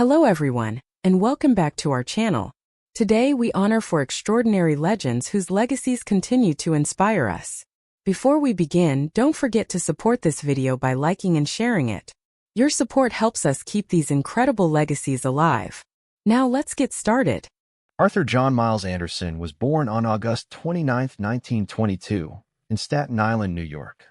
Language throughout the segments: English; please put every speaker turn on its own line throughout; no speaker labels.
Hello everyone, and welcome back to our channel. Today we honor four extraordinary legends whose legacies continue to inspire us. Before we begin, don't forget to support this video by liking and sharing it. Your support helps us keep these incredible legacies alive. Now let's get started.
Arthur John Miles Anderson was born on August 29, 1922, in Staten Island, New York.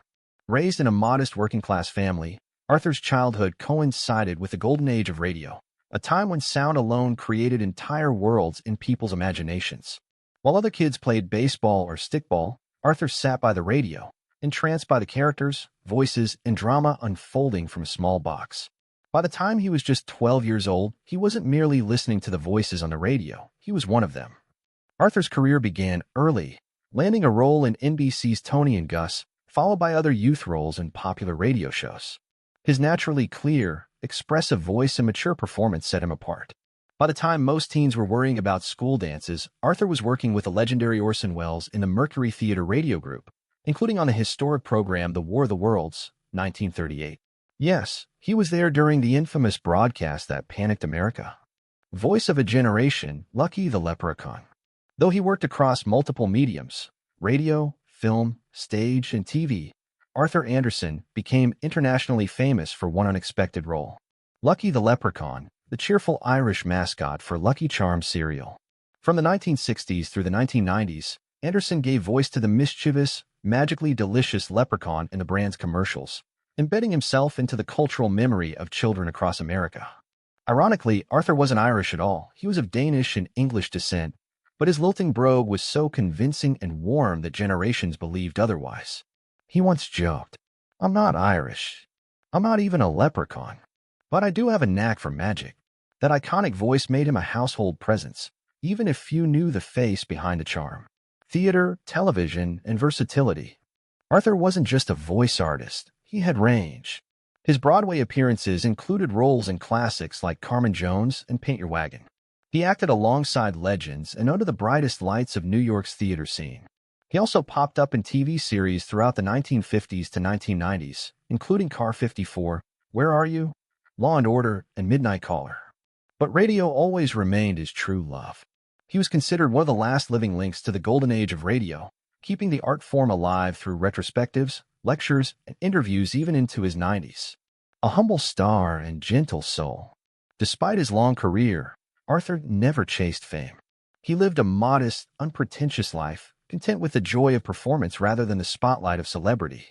Raised in a modest working-class family, Arthur's childhood coincided with the golden age of radio, a time when sound alone created entire worlds in people's imaginations. While other kids played baseball or stickball, Arthur sat by the radio, entranced by the characters, voices, and drama unfolding from a small box. By the time he was just 12 years old, he wasn't merely listening to the voices on the radio, he was one of them. Arthur's career began early, landing a role in NBC's Tony and Gus, followed by other youth roles in popular radio shows. His naturally clear, expressive voice and mature performance set him apart. By the time most teens were worrying about school dances, Arthur was working with the legendary Orson Welles in the Mercury Theatre radio group, including on the historic program The War of the Worlds, 1938. Yes, he was there during the infamous broadcast that panicked America. Voice of a generation, Lucky the Leprechaun. Though he worked across multiple mediums, radio, film, stage, and TV, Arthur Anderson became internationally famous for one unexpected role. Lucky the Leprechaun, the cheerful Irish mascot for Lucky Charms cereal. From the 1960s through the 1990s, Anderson gave voice to the mischievous, magically delicious leprechaun in the brand's commercials, embedding himself into the cultural memory of children across America. Ironically, Arthur wasn't Irish at all. He was of Danish and English descent, but his lilting brogue was so convincing and warm that generations believed otherwise. He once joked, "I'm not Irish. I'm not even a leprechaun. But I do have a knack for magic." That iconic voice made him a household presence, even if few knew the face behind the charm. Theater, television, and versatility. Arthur wasn't just a voice artist. He had range. His Broadway appearances included roles in classics like Carmen Jones and Paint Your Wagon. He acted alongside legends and under the brightest lights of New York's theater scene. He also popped up in TV series throughout the 1950s to 1990s, including Car 54, Where Are You?, Law & Order, and Midnight Caller. But radio always remained his true love. He was considered one of the last living links to the golden age of radio, keeping the art form alive through retrospectives, lectures, and interviews even into his 90s. A humble star and gentle soul. Despite his long career, Arthur never chased fame. He lived a modest, unpretentious life, content with the joy of performance rather than the spotlight of celebrity.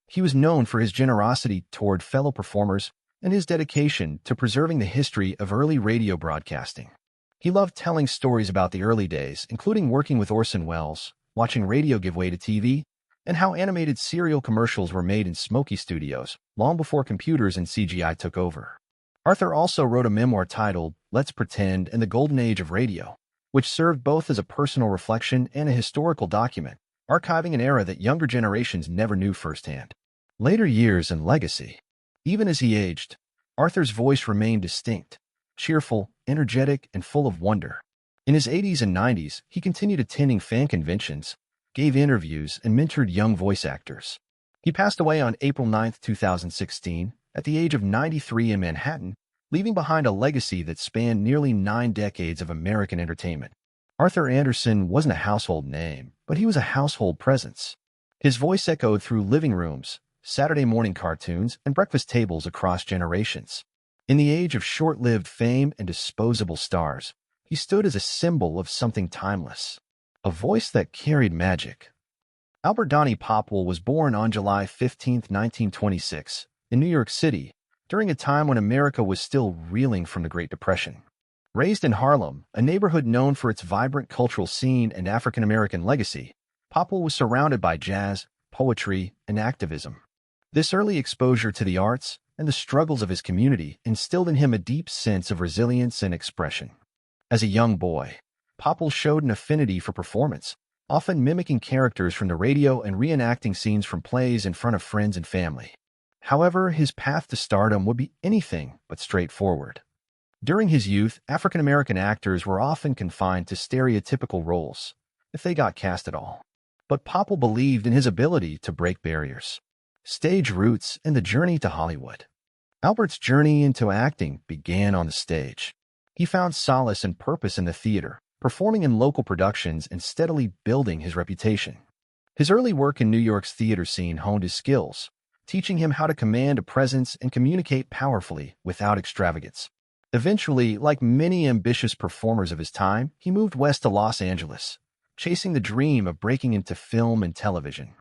He was known for his generosity toward fellow performers and his dedication to preserving the history of early radio broadcasting. He loved telling stories about the early days, including working with Orson Welles, watching radio give way to TV, and how animated serial commercials were made in smoky studios, long before computers and CGI took over. Arthur also wrote a memoir titled Let's Pretend and the Golden Age of Radio, which served both as a personal reflection and a historical document, archiving an era that younger generations never knew firsthand. Later years and legacy. Even as he aged, Arthur's voice remained distinct, cheerful, energetic, and full of wonder. In his 80s and 90s, he continued attending fan conventions, gave interviews, and mentored young voice actors. He passed away on April 9, 2016, at the age of 93 in Manhattan, leaving behind a legacy that spanned nearly 9 decades of American entertainment. Arthur Anderson wasn't a household name, but he was a household presence. His voice echoed through living rooms, Saturday morning cartoons, and breakfast tables across generations. In the age of short-lived fame and disposable stars, he stood as a symbol of something timeless. A voice that carried magic. Albert Donnie Popwell was born on July 15, 1926, in New York City, during a time when America was still reeling from the Great Depression. Raised in Harlem, a neighborhood known for its vibrant cultural scene and African-American legacy, Popwell was surrounded by jazz, poetry, and activism. This early exposure to the arts and the struggles of his community instilled in him a deep sense of resilience and expression. As a young boy, Popwell showed an affinity for performance, often mimicking characters from the radio and reenacting scenes from plays in front of friends and family. However, his path to stardom would be anything but straightforward. During his youth, African-American actors were often confined to stereotypical roles, if they got cast at all. But Popwell believed in his ability to break barriers. Stage roots and the journey to Hollywood. Albert's journey into acting began on the stage. He found solace and purpose in the theater, performing in local productions and steadily building his reputation. His early work in New York's theater scene honed his skills, teaching him how to command a presence and communicate powerfully without extravagance. Eventually, like many ambitious performers of his time, he moved west to Los Angeles, chasing the dream of breaking into film and television.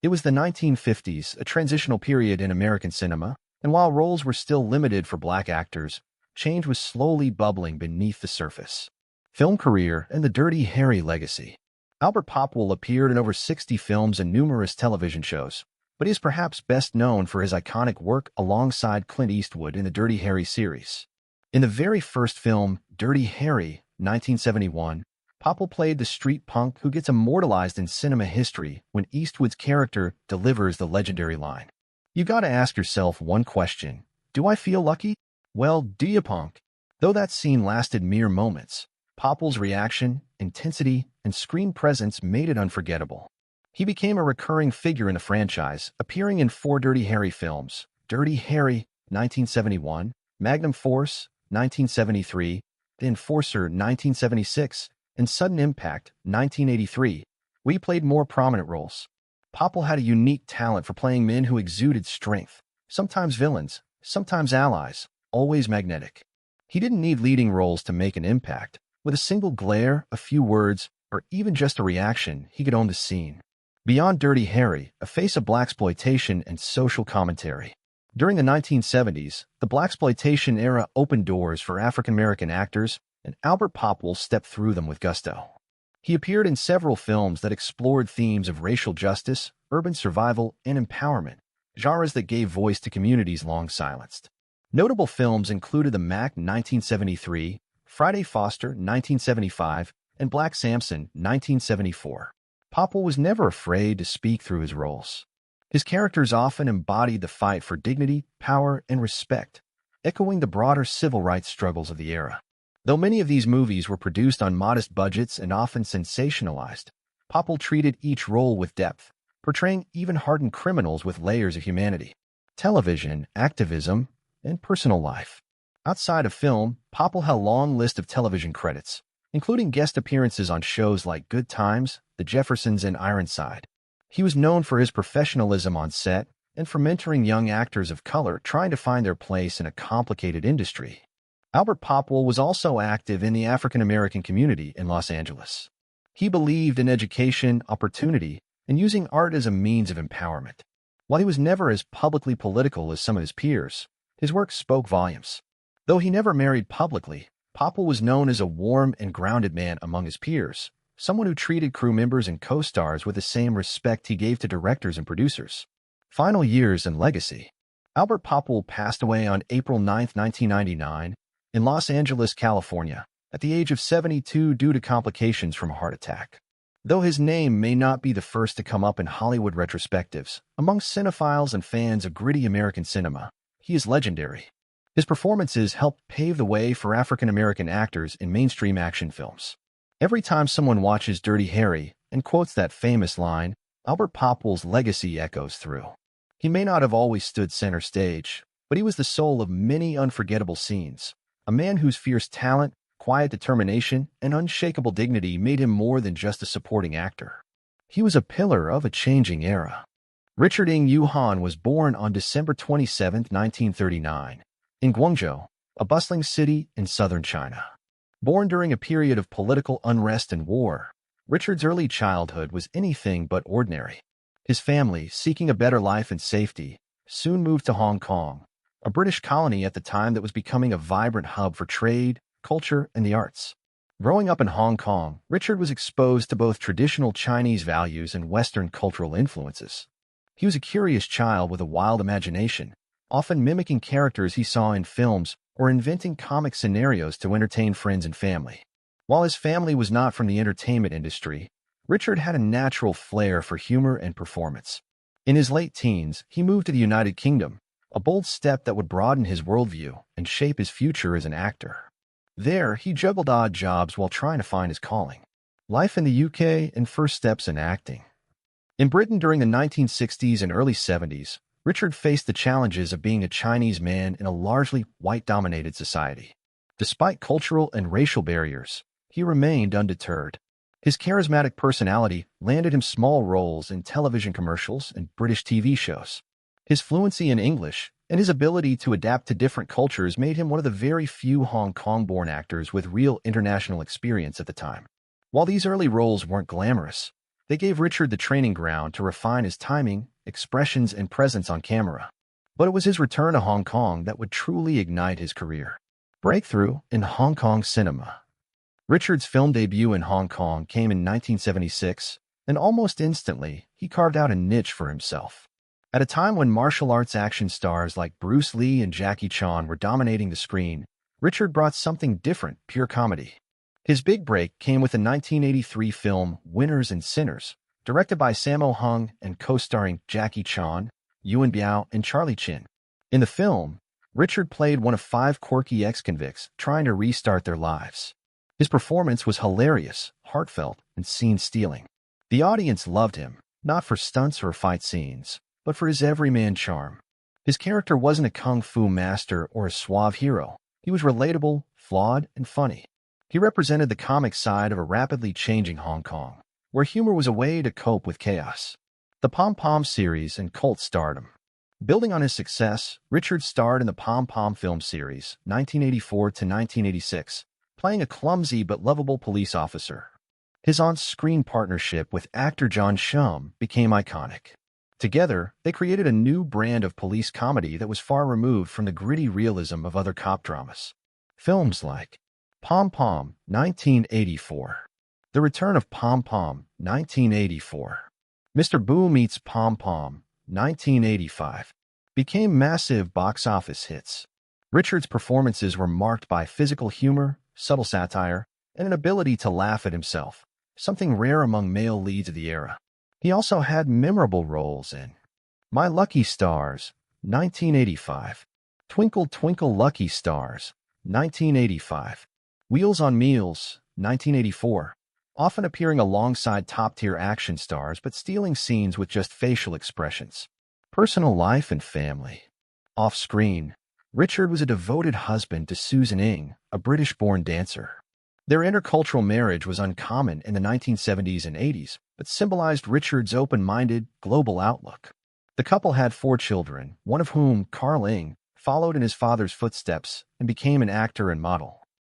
It was the 1950s, a transitional period in American cinema, and while roles were still limited for black actors, change was slowly bubbling beneath the surface. Film career and the Dirty Harry legacy. Albert Popwell appeared in over 60 films and numerous television shows, but he is perhaps best known for his iconic work alongside Clint Eastwood in the Dirty Harry series. In the very first film, Dirty Harry, 1971, Popwell played the street punk who gets immortalized in cinema history when Eastwood's character delivers the legendary line. You gotta ask yourself one question: do I feel lucky? Well, do you, punk? Though that scene lasted mere moments, Popwell's reaction, intensity, and screen presence made it unforgettable. He became a recurring figure in the franchise, appearing in 4 Dirty Harry films: Dirty Harry, 1971, Magnum Force, 1973, The Enforcer, 1976, and Sudden Impact, 1983, where he played more prominent roles. Popwell had a unique talent for playing men who exuded strength, sometimes villains, sometimes allies, always magnetic. He didn't need leading roles to make an impact. With a single glare, a few words, or even just a reaction, he could own the scene. Beyond Dirty Harry, a face of blaxploitation and social commentary. During the 1970s, the blaxploitation era opened doors for African-American actors, and Albert Popwell stepped through them with gusto. He appeared in several films that explored themes of racial justice, urban survival, and empowerment, genres that gave voice to communities long silenced. Notable films included The Mac, 1973, Friday Foster, 1975, and Black Samson, 1974. Popwell was never afraid to speak through his roles. His characters often embodied the fight for dignity, power, and respect, echoing the broader civil rights struggles of the era. Though many of these movies were produced on modest budgets and often sensationalized, Popwell treated each role with depth, portraying even hardened criminals with layers of humanity. Television, activism, and personal life. Outside of film, Popwell had a long list of television credits, including guest appearances on shows like Good Times, The Jeffersons, and Ironside. He was known for his professionalism on set and for mentoring young actors of color trying to find their place in a complicated industry. Albert Popwell was also active in the African-American community in Los Angeles. He believed in education, opportunity, and using art as a means of empowerment. While he was never as publicly political as some of his peers, his work spoke volumes. Though he never married publicly, Popwell was known as a warm and grounded man among his peers, someone who treated crew members and co-stars with the same respect he gave to directors and producers. Final years and legacy. Albert Popwell passed away on April 9, 1999, in Los Angeles, California, at the age of 72 due to complications from a heart attack. Though his name may not be the first to come up in Hollywood retrospectives, among cinephiles and fans of gritty American cinema, he is legendary. His performances helped pave the way for African-American actors in mainstream action films. Every time someone watches Dirty Harry and quotes that famous line, Albert Popwell's legacy echoes through. He may not have always stood center stage, but he was the soul of many unforgettable scenes, a man whose fierce talent, quiet determination, and unshakable dignity made him more than just a supporting actor. He was a pillar of a changing era. Richard Ng Yu-han was born on December 27, 1939, in Guangzhou, a bustling city in southern China. Born during a period of political unrest and war, Richard's early childhood was anything but ordinary. His family, seeking a better life and safety, soon moved to Hong Kong, a British colony at the time that was becoming a vibrant hub for trade, culture, and the arts. Growing up in Hong Kong, Richard was exposed to both traditional Chinese values and Western cultural influences. He was a curious child with a wild imagination, often mimicking characters he saw in films or inventing comic scenarios to entertain friends and family. While his family was not from the entertainment industry, Richard had a natural flair for humor and performance. In his late teens, he moved to the United Kingdom, a bold step that would broaden his worldview and shape his future as an actor. There, he juggled odd jobs while trying to find his calling. Life in the UK and first steps in acting. In Britain during the 1960s and early 70s, Richard faced the challenges of being a Chinese man in a largely white-dominated society. Despite cultural and racial barriers, he remained undeterred. His charismatic personality landed him small roles in television commercials and British TV shows. His fluency in English and his ability to adapt to different cultures made him one of the very few Hong Kong-born actors with real international experience at the time. While these early roles weren't glamorous, they gave Richard the training ground to refine his timing, expressions, and presence on camera. But it was his return to Hong Kong that would truly ignite his career. Breakthrough in Hong Kong cinema. Richard's film debut in Hong Kong came in 1976, and almost instantly, he carved out a niche for himself. At a time when martial arts action stars like Bruce Lee and Jackie Chan were dominating the screen, Richard brought something different, pure comedy. His big break came with the 1983 film Winners and Sinners, directed by Sammo Hung and co-starring Jackie Chan, Yuan Biao, and Charlie Chin. In the film, Richard played one of 5 quirky ex-convicts trying to restart their lives. His performance was hilarious, heartfelt, and scene-stealing. The audience loved him, not for stunts or fight scenes, but for his everyman charm. His character wasn't a kung fu master or a suave hero. He was relatable, flawed, and funny. He represented the comic side of a rapidly changing Hong Kong, where humor was a way to cope with chaos. The Pom Pom series and cult stardom. Building on his success, Richard starred in the Pom Pom film series, 1984 to 1986, playing a clumsy but lovable police officer. His on-screen partnership with actor John Shum became iconic. Together, they created a new brand of police comedy that was far removed from the gritty realism of other cop dramas. Films like Pom Pom, 1984. The Return of Pom Pom, 1984. Mr. Boom Meets Pom Pom, 1985. Became massive box office hits. Richard's performances were marked by physical humor, subtle satire, and an ability to laugh at himself, something rare among male leads of the era. He also had memorable roles in My Lucky Stars, 1985. Twinkle Twinkle Lucky Stars, 1985. Wheels on Meals, 1984. Often appearing alongside top-tier action stars but stealing scenes with just facial expressions. Personal life and family. Off-screen, Richard was a devoted husband to Susan Ing, a British-born dancer. Their intercultural marriage was uncommon in the 1970s and 80s, but symbolized Richard's open-minded, global outlook. The couple had 4 children, one of whom, Carl Ing, followed in his father's footsteps and became an actor and model.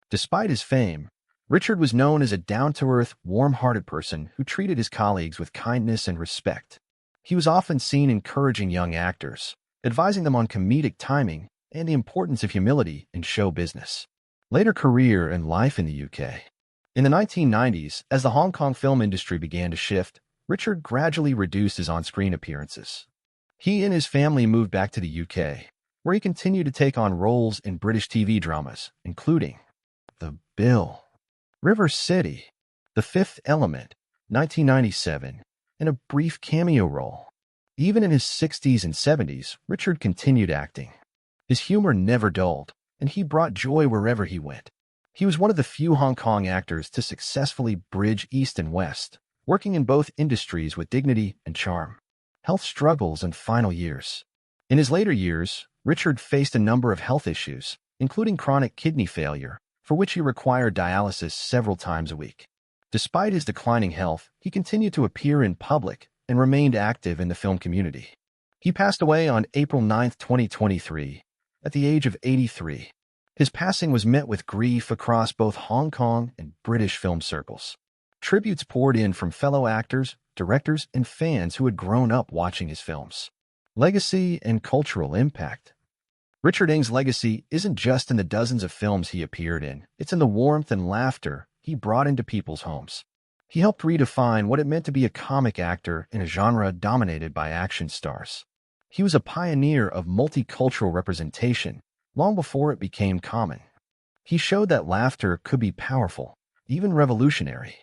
Despite his fame, Richard was known as a down-to-earth, warm-hearted person who treated his colleagues with kindness and respect. He was often seen encouraging young actors, advising them on comedic timing and the importance of humility in show business. Later career and life in the UK. In the 1990s, as the Hong Kong film industry began to shift, Richard gradually reduced his on-screen appearances. He and his family moved back to the UK, where he continued to take on roles in British TV dramas, including The Bill, River City, The Fifth Element, 1997, and a brief cameo role. Even in his 60s and 70s, Richard continued acting. His humor never dulled, and he brought joy wherever he went. He was one of the few Hong Kong actors to successfully bridge East and West, working in both industries with dignity and charm. Health struggles and final years. In his later years, Richard faced a number of health issues, including chronic kidney failure, for which he required dialysis several times a week. Despite his declining health, he continued to appear in public and remained active in the film community. He passed away on April 9, 2023, at the age of 83. His passing was met with grief across both Hong Kong and British film circles. Tributes poured in from fellow actors, directors, and fans who had grown up watching his films. Legacy and cultural impact. Richard Ing's legacy isn't just in the dozens of films he appeared in, it's in the warmth and laughter he brought into people's homes. He helped redefine what it meant to be a comic actor in a genre dominated by action stars. He was a pioneer of multicultural representation long before it became common. He showed that laughter could be powerful, even revolutionary.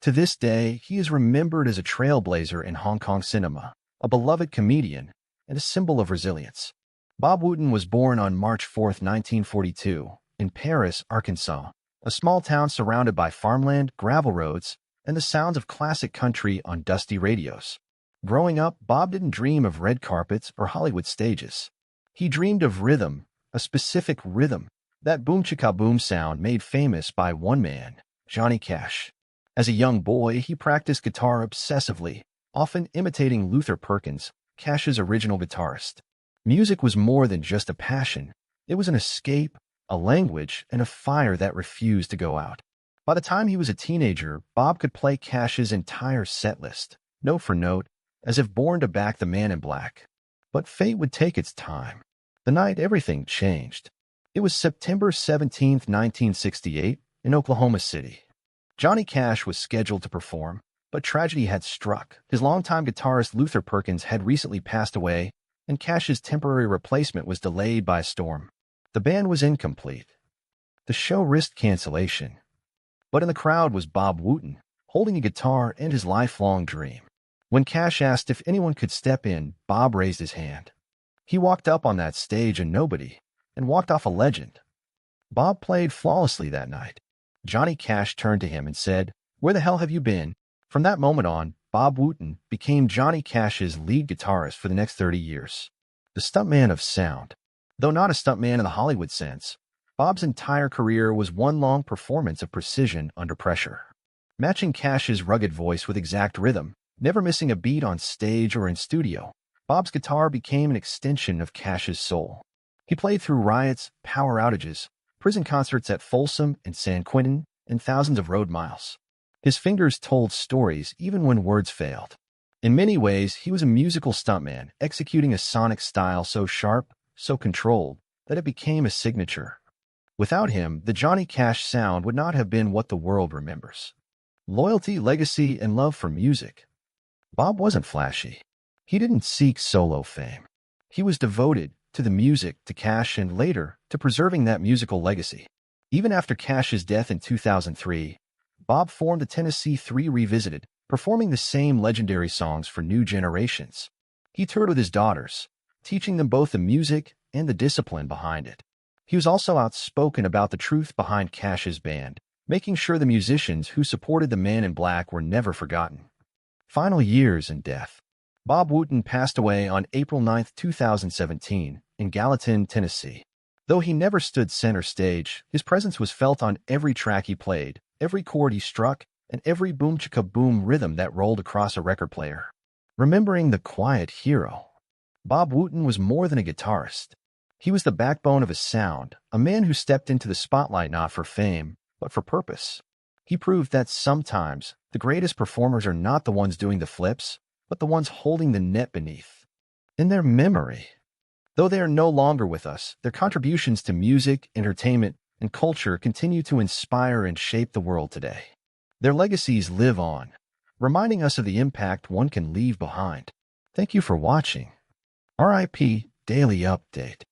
To this day, he is remembered as a trailblazer in Hong Kong cinema, a beloved comedian, and a symbol of resilience. Bob Wootton was born on March 4, 1942, in Paris, Arkansas, a small town surrounded by farmland, gravel roads, and the sounds of classic country on dusty radios. Growing up, Bob didn't dream of red carpets or Hollywood stages. He dreamed of rhythm, a specific rhythm, that boom-chicka-boom sound made famous by one man, Johnny Cash. As a young boy, he practiced guitar obsessively, often imitating Luther Perkins, Cash's original guitarist. Music was more than just a passion. It was an escape, a language, and a fire that refused to go out. By the time he was a teenager, Bob could play Cash's entire set list, note for note, as if born to back the man in black. But fate would take its time. The night everything changed. It was September 17, 1968, in Oklahoma City. Johnny Cash was scheduled to perform, but tragedy had struck. His longtime guitarist Luther Perkins had recently passed away, and Cash's temporary replacement was delayed by a storm. The band was incomplete. The show risked cancellation. But in the crowd was Bob Wootton, holding a guitar and his lifelong dream. When Cash asked if anyone could step in, Bob raised his hand. He walked up on that stage a nobody, and walked off a legend. Bob played flawlessly that night. Johnny Cash turned to him and said, "Where the hell have you been?" From that moment on, Bob Wootton became Johnny Cash's lead guitarist for the next 30 years. The stuntman of sound. Though not a stuntman in the Hollywood sense, Bob's entire career was one long performance of precision under pressure. Matching Cash's rugged voice with exact rhythm, never missing a beat on stage or in studio, Bob's guitar became an extension of Cash's soul. He played through riots, power outages, prison concerts at Folsom and San Quentin, and thousands of road miles. His fingers told stories even when words failed. In many ways, he was a musical stuntman, executing a sonic style so sharp, so controlled, that it became a signature. Without him, the Johnny Cash sound would not have been what the world remembers. Loyalty, legacy, and love for music. Bob wasn't flashy. He didn't seek solo fame. He was devoted to the music, to Cash, and later, to preserving that musical legacy. Even after Cash's death in 2003, Bob formed the Tennessee Three Revisited, performing the same legendary songs for new generations. He toured with his daughters, teaching them both the music and the discipline behind it. He was also outspoken about the truth behind Cash's band, making sure the musicians who supported the Man in Black were never forgotten. Final years and death. Bob Wootton passed away on April 9, 2017, in Gallatin, Tennessee. Though he never stood center stage, his presence was felt on every track he played, every chord he struck, and every boom-chicka-boom rhythm that rolled across a record player. Remembering the quiet hero. Bob Wootton was more than a guitarist. He was the backbone of a sound, a man who stepped into the spotlight not for fame, but for purpose. He proved that sometimes the greatest performers are not the ones doing the flips, but the ones holding the net beneath. In their memory. Though they are no longer with us, their contributions to music, entertainment, and culture continue to inspire and shape the world today. Their legacies live on, reminding us of the impact one can leave behind. Thank you for watching. RIP Daily Update.